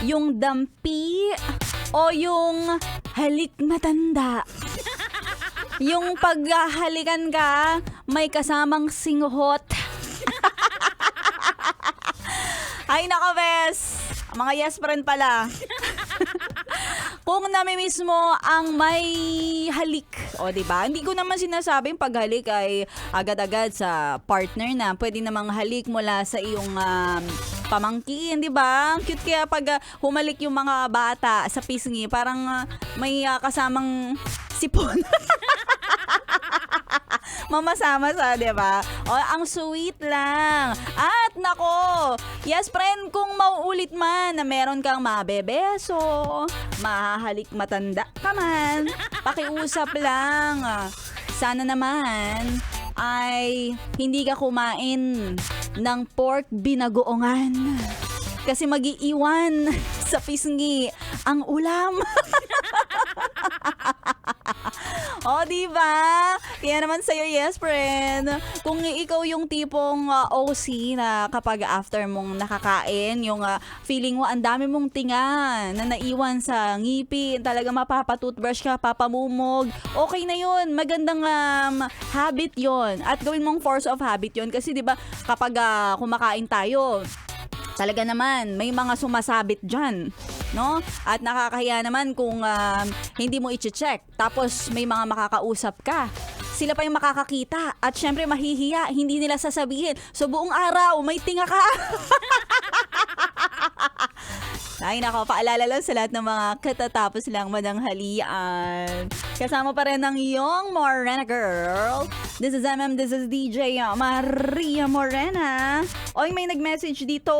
Yung dampi o yung halik matanda? Yung paghahalikan ka, may kasamang singhot. Ay naka, bes. Mga yes friend pala. Kung namimiss mo ang may halik, o diba? Hindi ko naman sinasabing paghalik ay agad-agad sa partner na. Pwede namang halik mula sa iyong pamangkin, di ba? Cute kaya pag humalik yung mga bata sa pisngi, parang may kasamang sipon. Mamasama-sa, di ba? O, ang sweet lang. At nako, yes friend, kung mauulit man na meron kang mabebeso, mahahalik matanda ka man, pakiusap lang. Sana naman ay hindi ka kumain ng pork binagoongan. Kasi mag-iiwan sa pisngi ang ulam. O, diba? Kaya naman sa'yo, yes, friend. Kung ikaw yung tipong OC na kapag after mong nakakain, yung feeling mo, ang dami mong tinga na naiwan sa ngipin, talaga mapapatoothbrush ka, papamumog, okay na yun. Magandang habit yon. At gawin mong force of habit yon. Kasi diba, kapag kumakain tayo, talaga naman, may mga sumasabit dyan. No? At nakakahiya naman kung hindi mo i-check. Tapos may mga makakausap ka. Sila pa yung makakakita. At syempre mahihiya. Hindi nila sasabihin. So buong araw, may tinga ka. Ay nako, paalala lang sa lahat ng mga katatapos lang mananghalian. Kasama pa rin ang iyong Morena girl. This is this is DJ Maria Morena. Oy, may nag-message dito.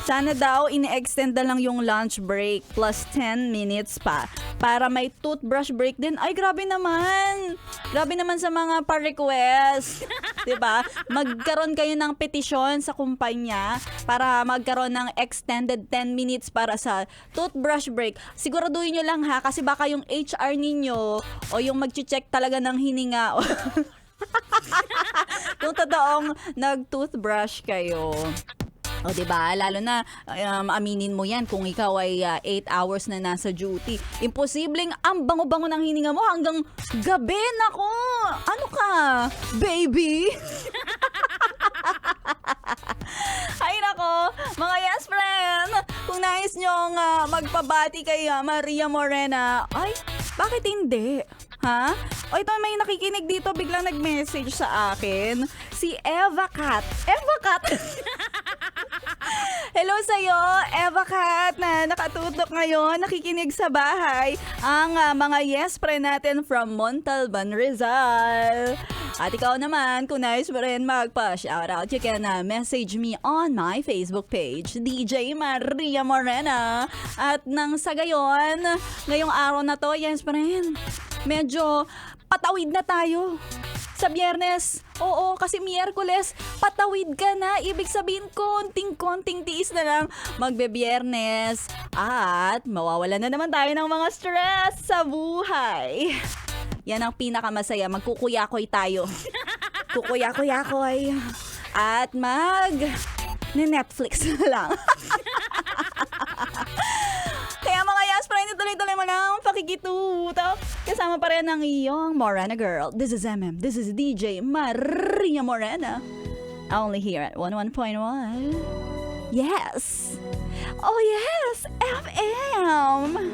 Sana daw ini-extend na lang yung lunch break plus 10 minutes pa para may toothbrush break din. Ay, grabe naman. Grabe naman sa mga pa-request. 'Di ba? Magkaroon kayo ng petisyon sa kumpanya para magkaroon ng extended 10 minutes para sa toothbrush break. Siguraduhin nyo lang ha, kasi baka yung HR ninyo o yung mag-check talaga ng hininga kung totoong nag-toothbrush kayo. O diba, lalo na aminin mo yan kung ikaw ay 8 hours na nasa duty. Imposibleng ang bango-bango ng hininga mo hanggang gabi. Nako, ano ka, baby? Ay nako, mga yes friend, kung nais nyong magpabati kay Maria Morena, ay, bakit hindi? Ha? O ito, may nakikinig dito, biglang nag-message sa akin. Si Eva Cat. Eva Cat? Hello sa'yo, Eva Cat, na nakatutok ngayon, nakikinig sa bahay. Ang mga yes friend natin from Montalban, Rizal. At ikaw naman, kung nais mo rin magpa-shoutout, you can message me on my Facebook page, DJ Maria Morena. At nang sa gayon, ngayong araw na to, yes friend, medyo patawid na tayo. Sa Biyernes, oo, kasi Miyerkules, patawid ka na. Ibig sabihin, konting-konting tiis na lang magbe-Biyernes. At mawawala na naman tayo ng mga stress sa buhay. Yan ang pinakamasaya, magkukuyakoy tayo. Kukuyakoy. At Netflix na lang. Kaya mga yes friend, tuloy-tuloy mo lang pakikituto. Kasama pa rin ang iyong Morena girl. This is this is DJ Maria Morena. Only here at 11.1. Yes. Oh yes, FM.